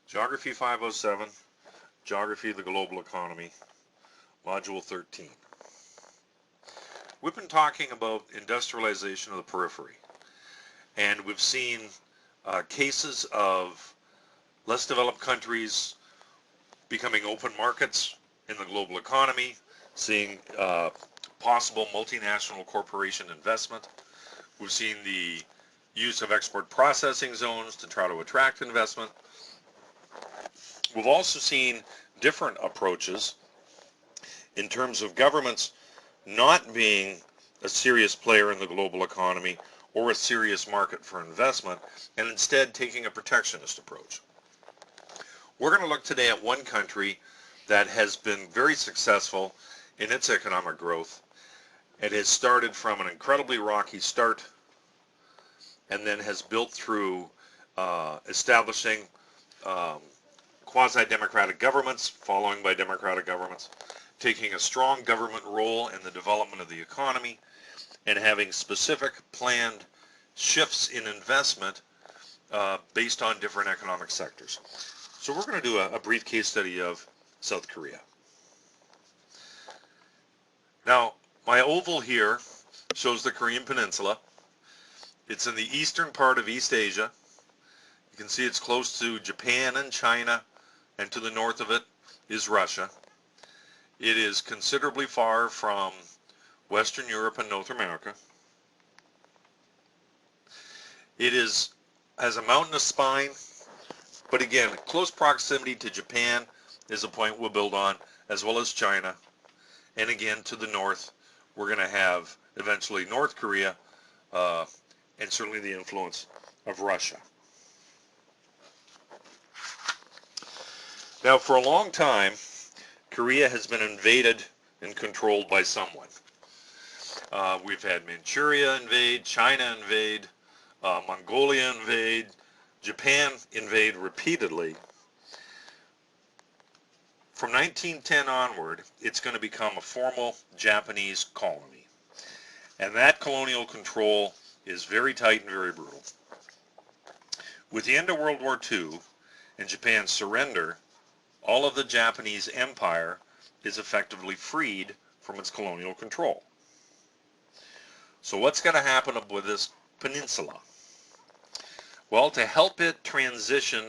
Geography 507, Geography of the Global Economy, Module 13. We've been talking about industrialization of the periphery, and we've seen cases of less developed countries becoming open markets in the global economy, seeing possible multinational corporation investment. We've seen the use of export processing zones to try to attract investment. We've also seen different approaches in terms of governments not being a serious player in the global economy or a serious market for investment, and instead taking a protectionist approach. We're going to look today at one country that has been very successful in its economic growth. It has started from an incredibly rocky start and then has built through establishing quasi-democratic governments, following by democratic governments, taking a strong government role in the development of the economy, and having specific planned shifts in investment based on different economic sectors. So we're going to do a brief case study of South Korea. Now, my oval here shows the Korean Peninsula. It's in the eastern part of East Asia. You can see it's close to Japan and China, and to the north of it is Russia. It is considerably far from Western Europe and North America. It has a mountainous spine, but again, close proximity to Japan is a point we'll build on, as well as China. And again, to the north, we're going to have eventually North Korea, and certainly the influence of Russia. Now, for a long time, Korea has been invaded and controlled by someone. We've had Manchuria invade, China invade, Mongolia invade, Japan invade repeatedly. From 1910 onward, it's going to become a formal Japanese colony. And that colonial control is very tight and very brutal. With the end of World War II and Japan's surrender, all of the Japanese empire is effectively freed from its colonial control. So what's going to happen with this peninsula? Well, to help it transition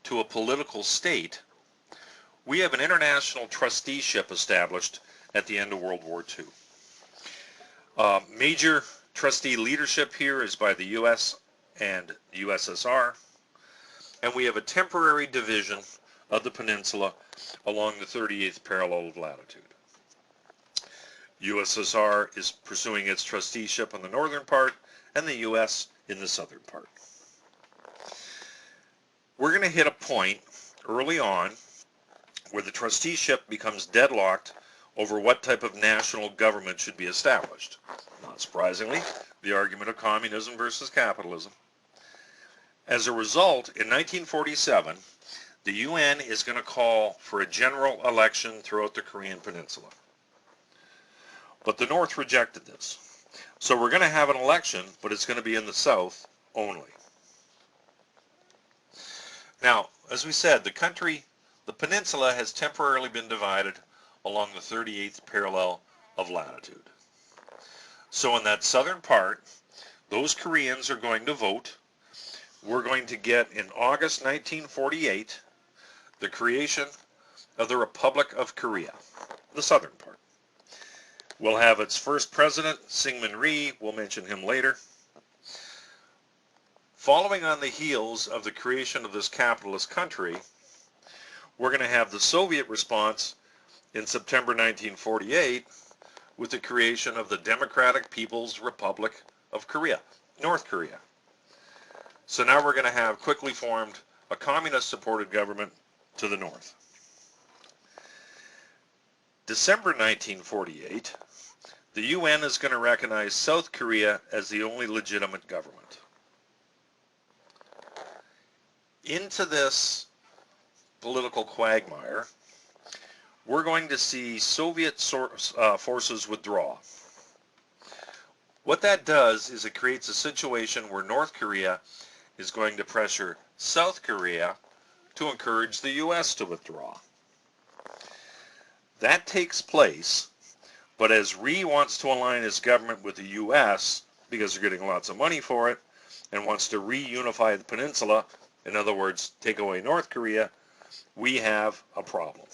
to a political state, we have an international trusteeship established at the end of World War II. Major trustee leadership here is by the U.S. and the USSR, and we have a temporary division of the peninsula along the 38th parallel of latitude. USSR is pursuing its trusteeship on the northern part, and the U.S. in the southern part. We're going to hit a point early on where the trusteeship becomes deadlocked over what type of national government should be established. Not surprisingly, the argument of communism versus capitalism. As a result, in 1947, the UN is going to call for a general election throughout the Korean Peninsula. But the North rejected this. So we're going to have an election, but it's going to be in the South only. Now, as we said, the peninsula has temporarily been divided along the 38th parallel of latitude. So in that southern part, those Koreans are going to vote. We're going to get, in August 1948, the creation of the Republic of Korea, the southern part. We'll have its first president, Syngman Rhee. We'll mention him later. Following on the heels of the creation of this capitalist country, we're going to have the Soviet response in September 1948 with the creation of the Democratic People's Republic of Korea, North Korea. So now we're going to have quickly formed a communist-supported government to the north. December 1948, the UN is going to recognize South Korea as the only legitimate government. Into this political quagmire, we're going to see Soviet forces withdraw. What that does is it creates a situation where North Korea is going to pressure South Korea to encourage the U.S. to withdraw. That takes place, but as Rhee wants to align his government with the U.S. because they're getting lots of money for it and wants to reunify the peninsula, in other words, take away North Korea, we have a problem.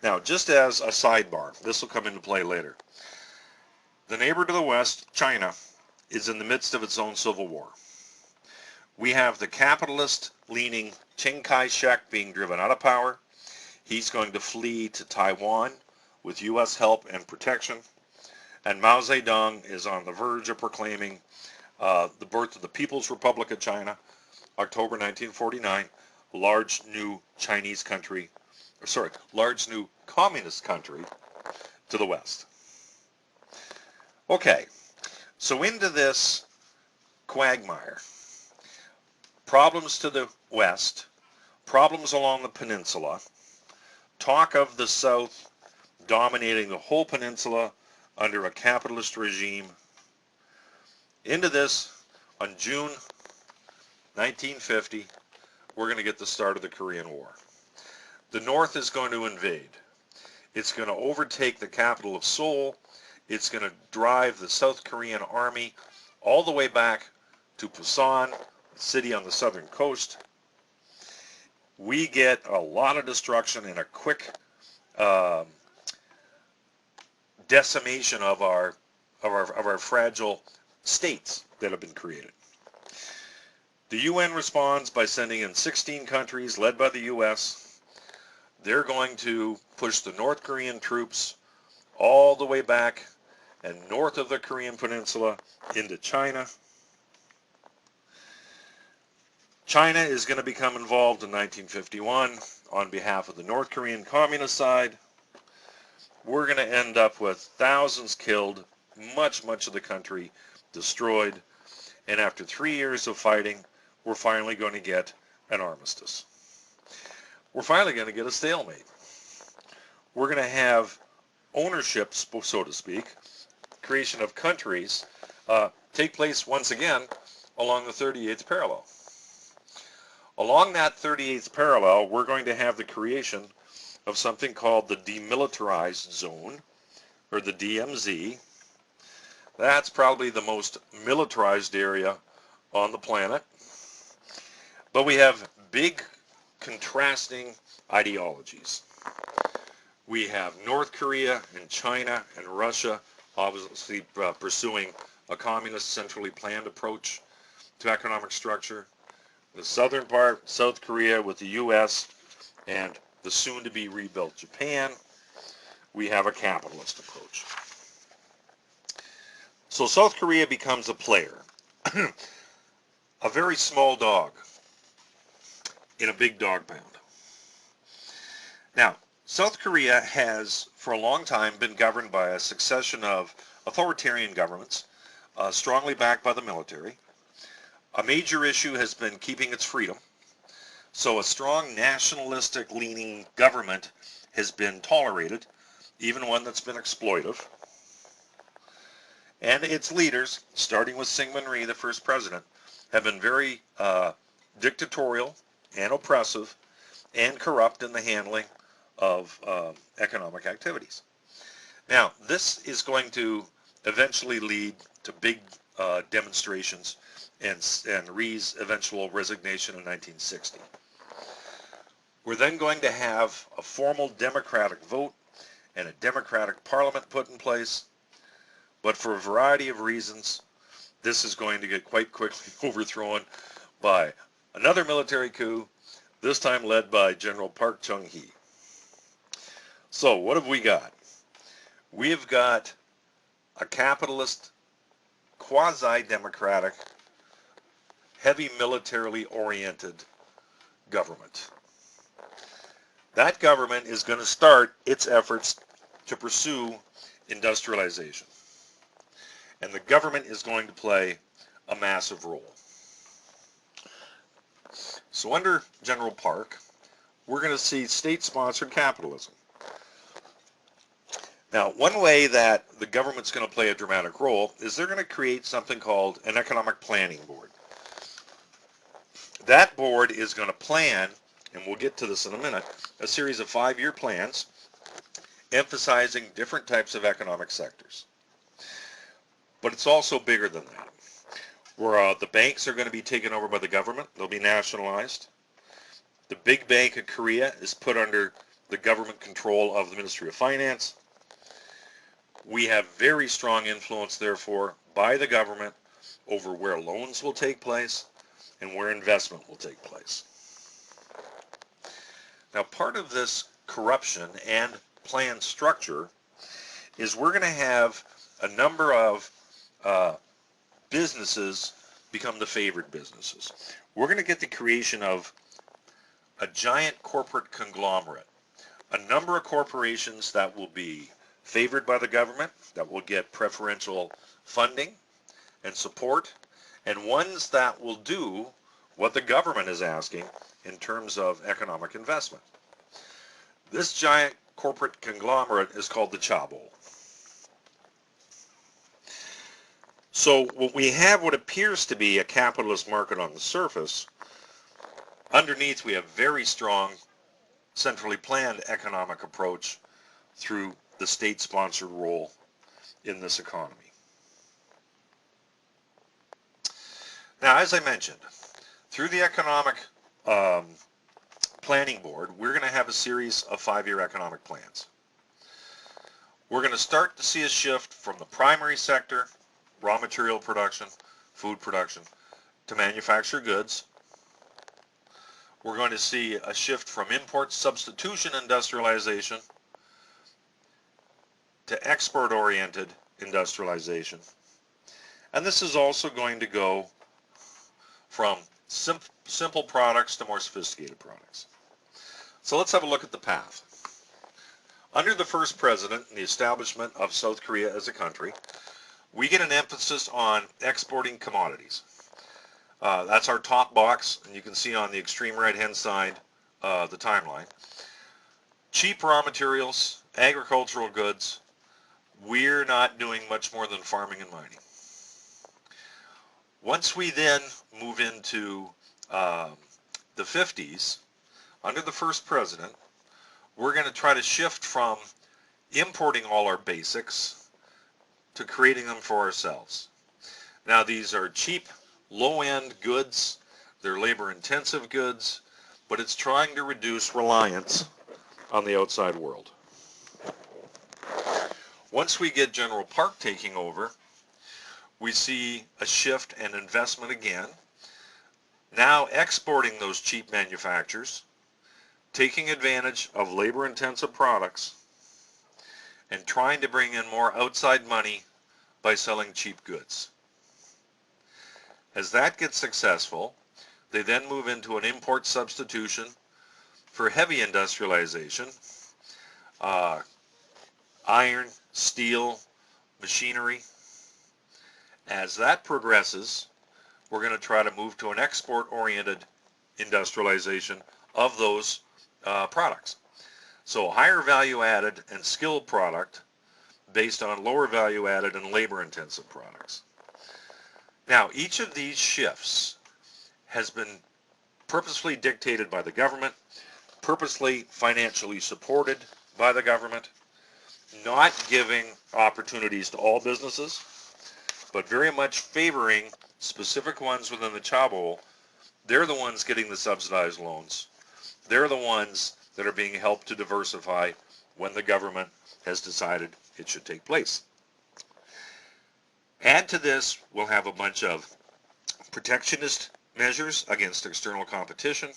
Now, just as a sidebar, this will come into play later. The neighbor to the west, China, is in the midst of its own civil war. We have the capitalist-leaning Chiang Kai-shek being driven out of power. He's going to flee to Taiwan with U.S. help and protection. And Mao Zedong is on the verge of proclaiming the birth of the People's Republic of China, October 1949, a large new Chinese country, large new communist country to the west. Okay, so into this quagmire. Problems to the west, problems along the peninsula, talk of the South dominating the whole peninsula under a capitalist regime. Into this, on June 1950, we're going to get the start of the Korean War. The North is going to invade. It's going to overtake the capital of Seoul. It's going to drive the South Korean army all the way back to Busan, a city on the southern coast. We get a lot of destruction and a quick decimation of our fragile states that have been created. The UN responds by sending in 16 countries led by the US. They're going to push the North Korean troops all the way back and north of the Korean Peninsula into China. China is going to become involved in 1951 on behalf of the North Korean communist side. We're going to end up with thousands killed, much of the country destroyed, and after 3 years of fighting, we're finally going to get an armistice. We're finally going to get a stalemate. We're going to have ownership, so to speak, creation of countries, take place once again along the 38th parallel. Along that 38th parallel, we're going to have the creation of something called the Demilitarized Zone, or the DMZ. That's probably the most militarized area on the planet. But we have big contrasting ideologies. We have North Korea and China and Russia obviously pursuing a communist centrally planned approach to economic structure. The southern part, South Korea with the US and the soon-to-be rebuilt Japan, we have a capitalist approach. So South Korea becomes a player, a very small dog in a big dog pound. Now, South Korea has for a long time been governed by a succession of authoritarian governments, strongly backed by the military. A major issue has been keeping its freedom. So a strong nationalistic leaning government has been tolerated, even one that's been exploitive. And its leaders, starting with Syngman Rhee, the first president, have been very dictatorial and oppressive and corrupt in the handling of economic activities. Now, this is going to eventually lead to big demonstrations and Rhee's eventual resignation in 1960. We're then going to have a formal democratic vote and a democratic parliament put in place, but for a variety of reasons, this is going to get quite quickly overthrown by another military coup, this time led by General Park Chung-hee. So what have we got? We have got a capitalist, quasi-democratic, heavy militarily oriented government. That government is going to start its efforts to pursue industrialization. And the government is going to play a massive role. So under General Park, we're going to see state-sponsored capitalism. Now, one way that the government's going to play a dramatic role is they're going to create something called an economic planning board. That board is going to plan, and we'll get to this in a minute, a series of 5-year plans emphasizing different types of economic sectors. But it's also bigger than that. Where the banks are going to be taken over by the government. They'll be nationalized. The big bank of Korea is put under the government control of the Ministry of Finance. We have very strong influence, therefore, by the government over where loans will take place and where investment will take place. Now, part of this corruption and plan structure is we're going to have a number of businesses become the favored businesses. We're going to get the creation of a giant corporate conglomerate, a number of corporations that will be favored by the government, that will get preferential funding and support, and ones that will do what the government is asking in terms of economic investment. This giant corporate conglomerate is called the Chaebol. So what we have, what appears to be a capitalist market on the surface, underneath we have very strong centrally planned economic approach through the state-sponsored role in this economy. Now, as I mentioned, through the Economic Planning Board, we're going to have a series of 5-year economic plans. We're going to start to see a shift from the primary sector, raw material production, food production, to manufactured goods. We're going to see a shift from import substitution industrialization to export-oriented industrialization. And this is also going to go from simple products to more sophisticated products. So let's have a look at the path. Under the first president and the establishment of South Korea as a country, we get an emphasis on exporting commodities. That's our top box, and you can see on the extreme right-hand side the timeline. Cheap raw materials, agricultural goods. We're not doing much more than farming and mining. Once we then move into the 50s, under the first president, we're going to try to shift from importing all our basics to creating them for ourselves. Now, these are cheap, low-end goods. They're labor-intensive goods, but it's trying to reduce reliance on the outside world. Once we get General Park taking over, we see a shift and investment again. Now exporting those cheap manufactures, taking advantage of labor-intensive products, and trying to bring in more outside money by selling cheap goods. As that gets successful, they then move into an import substitution for heavy industrialization, iron, steel, machinery. As that progresses, we're going to try to move to an export-oriented industrialization of those products. So higher value-added and skilled product based on lower value-added and labor-intensive products. Now, each of these shifts has been purposefully dictated by the government, purposely financially supported by the government, not giving opportunities to all businesses, but very much favoring specific ones within the Chaebol. They're the ones getting the subsidized loans. They're the ones that are being helped to diversify when the government has decided it should take place. Add to this, we'll have a bunch of protectionist measures against external competition.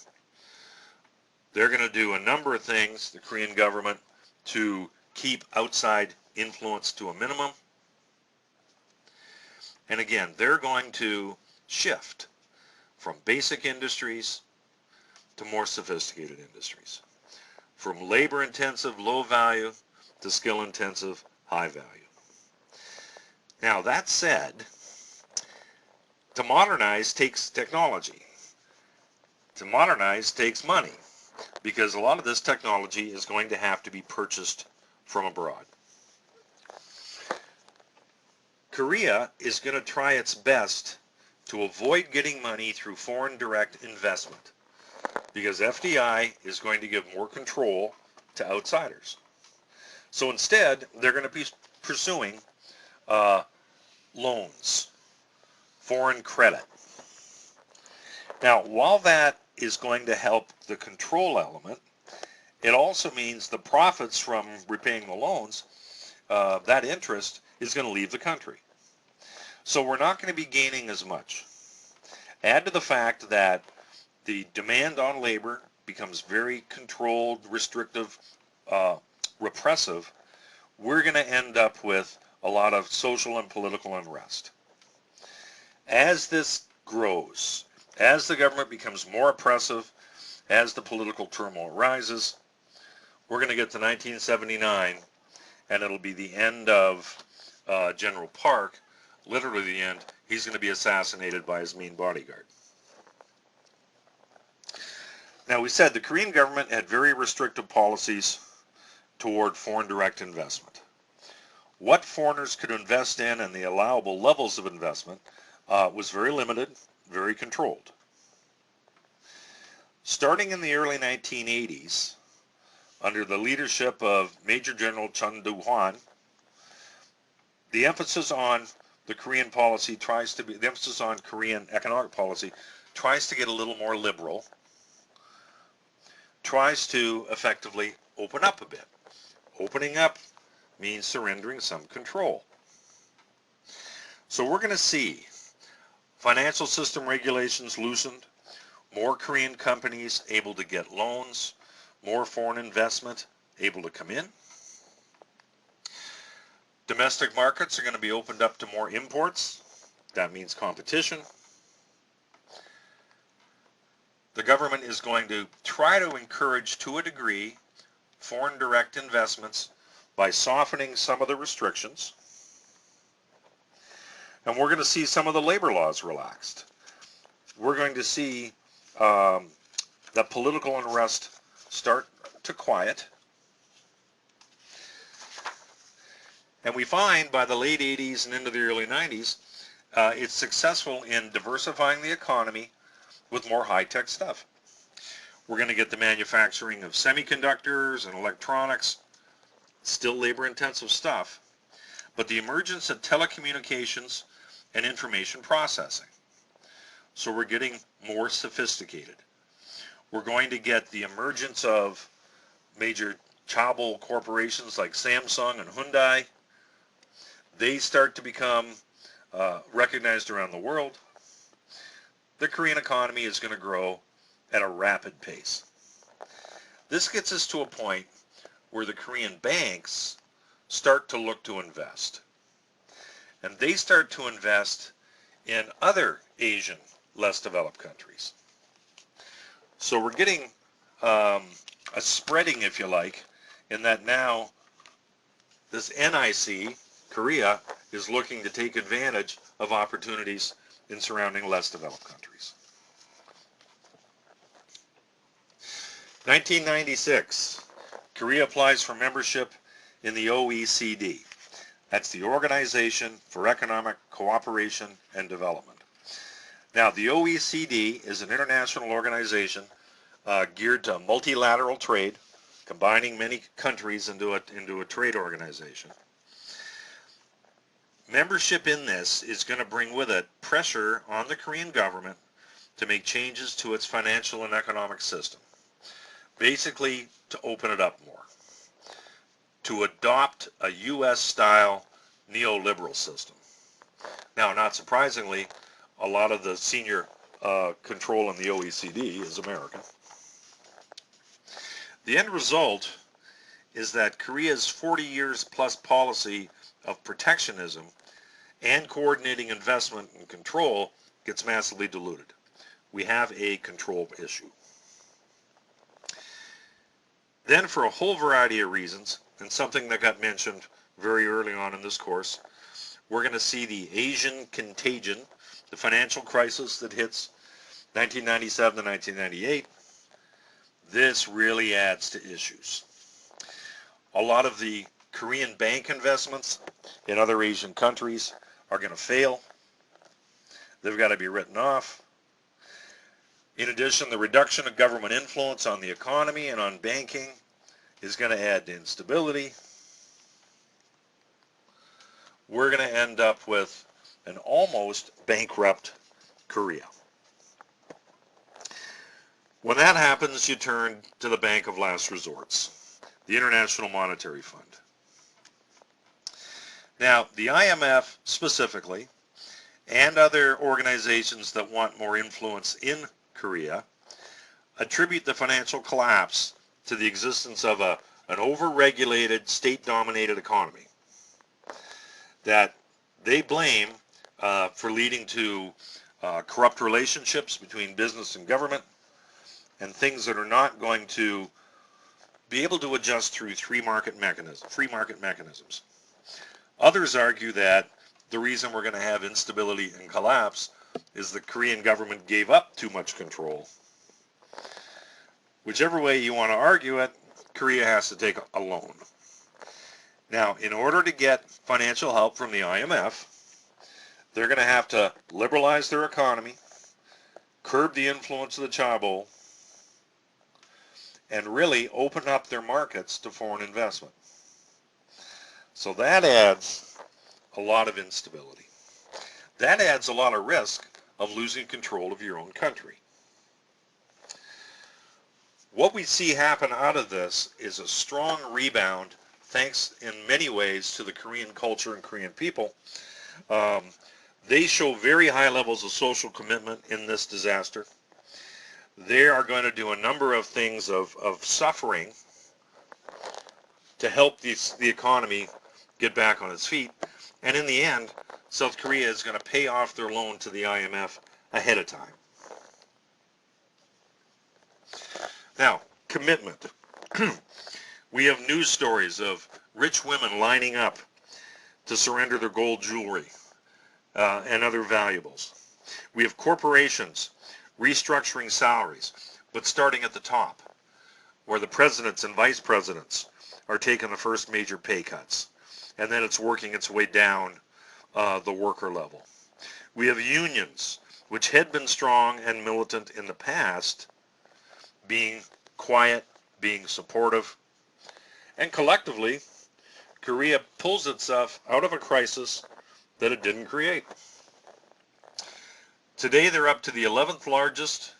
They're going to do a number of things, the Korean government, to keep outside influence to a minimum. And again, they're going to shift from basic industries to more sophisticated industries. From labor-intensive, low value, to skill-intensive, high value. Now, that said, to modernize takes technology. To modernize takes money, because a lot of this technology is going to have to be purchased from abroad. Korea is going to try its best to avoid getting money through foreign direct investment, because FDI is going to give more control to outsiders. So instead, they're going to be pursuing loans, foreign credit. Now, while that is going to help the control element, it also means the profits from repaying the loans, that interest is going to leave the country. So we're not going to be gaining as much. Add to the fact that the demand on labor becomes very controlled, restrictive, repressive. We're going to end up with a lot of social and political unrest. As this grows, as the government becomes more oppressive, as the political turmoil rises, we're going to get to 1979, and it'll be the end of General Park, literally the end. He's going to be assassinated by his main bodyguard. Now, we said the Korean government had very restrictive policies toward foreign direct investment. What foreigners could invest in and the allowable levels of investment was very limited, very controlled. Starting in the early 1980s, under the leadership of Major General Chun Doo-hwan, the emphasis on the Korean policy tries to be, the emphasis on Korean economic policy tries to get a little more liberal, tries to effectively open up a bit. Opening up means surrendering some control. So we're going to see financial system regulations loosened, more Korean companies able to get loans, more foreign investment able to come in. Domestic markets are going to be opened up to more imports. That means competition. The government is going to try to encourage, to a degree, foreign direct investments by softening some of the restrictions. And we're going to see some of the labor laws relaxed. We're going to see the political unrest start to quiet. And we find by the late 80s and into the early 90s, it's successful in diversifying the economy with more high-tech stuff. We're going to get the manufacturing of semiconductors and electronics, still labor-intensive stuff, but the emergence of telecommunications and information processing. So we're getting more sophisticated. We're going to get the emergence of major chaebol corporations like Samsung and Hyundai. They start to become recognized around the world. The Korean economy is going to grow at a rapid pace. This gets us to a point where the Korean banks start to look to invest. And they start to invest in other Asian, less developed countries. So we're getting a spreading, if you like, in that now this NIC, Korea, is looking to take advantage of opportunities in surrounding less developed countries. 1996, Korea applies for membership in the OECD. That's the Organization for Economic Cooperation and Development. Now, the OECD is an international organization geared to multilateral trade, combining many countries into a trade organization. Membership in this is going to bring with it pressure on the Korean government to make changes to its financial and economic system. Basically, to open it up more. To adopt a U.S.-style neoliberal system. Now, not surprisingly, a lot of the senior control in the OECD is American. The end result is that Korea's 40 years plus policy of protectionism and coordinating investment and control gets massively diluted. We have a control issue. Then, for a whole variety of reasons, and something that got mentioned very early on in this course, we're going to see the Asian contagion, the financial crisis that hits 1997 to 1998. This really adds to issues. A lot of the Korean bank investments in other Asian countries are going to fail. They've got to be written off. In addition, the reduction of government influence on the economy and on banking is going to add to instability. We're going to end up with an almost bankrupt Korea. When that happens, you turn to the bank of last resorts, the International Monetary Fund. Now, the IMF specifically, and other organizations that want more influence in Korea, attribute the financial collapse to the existence of an over-regulated, state-dominated economy that they blame for leading to corrupt relationships between business and government, and things that are not going to be able to adjust through free market mechanisms. Others argue that the reason we're going to have instability and collapse is the Korean government gave up too much control. Whichever way you want to argue it, Korea has to take a loan. Now, in order to get financial help from the IMF, they're going to have to liberalize their economy, curb the influence of the chaebol, and really open up their markets to foreign investment. So that adds a lot of instability. That adds a lot of risk of losing control of your own country. What we see happen out of this is a strong rebound, thanks in many ways to the Korean culture and Korean people. They show very high levels of social commitment in this disaster. They are going to do a number of things of suffering to help the economy get back on its feet. And in the end, South Korea is going to pay off their loan to the IMF ahead of time. Now, commitment. We have news stories of rich women lining up to surrender their gold jewelry and other valuables. We have corporations restructuring salaries, but starting at the top, where the presidents and vice presidents are taking the first major pay cuts, and then it's working its way down the worker level. We have unions, which had been strong and militant in the past, being quiet, being supportive, and collectively, Korea pulls itself out of a crisis that it didn't create. Today, they're up to the 11th largest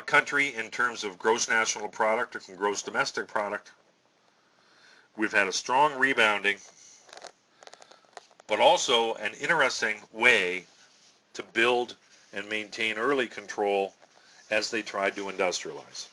country in terms of gross national product or gross domestic product. We've had a strong rebounding, but also an interesting way to build and maintain early control as they tried to industrialize.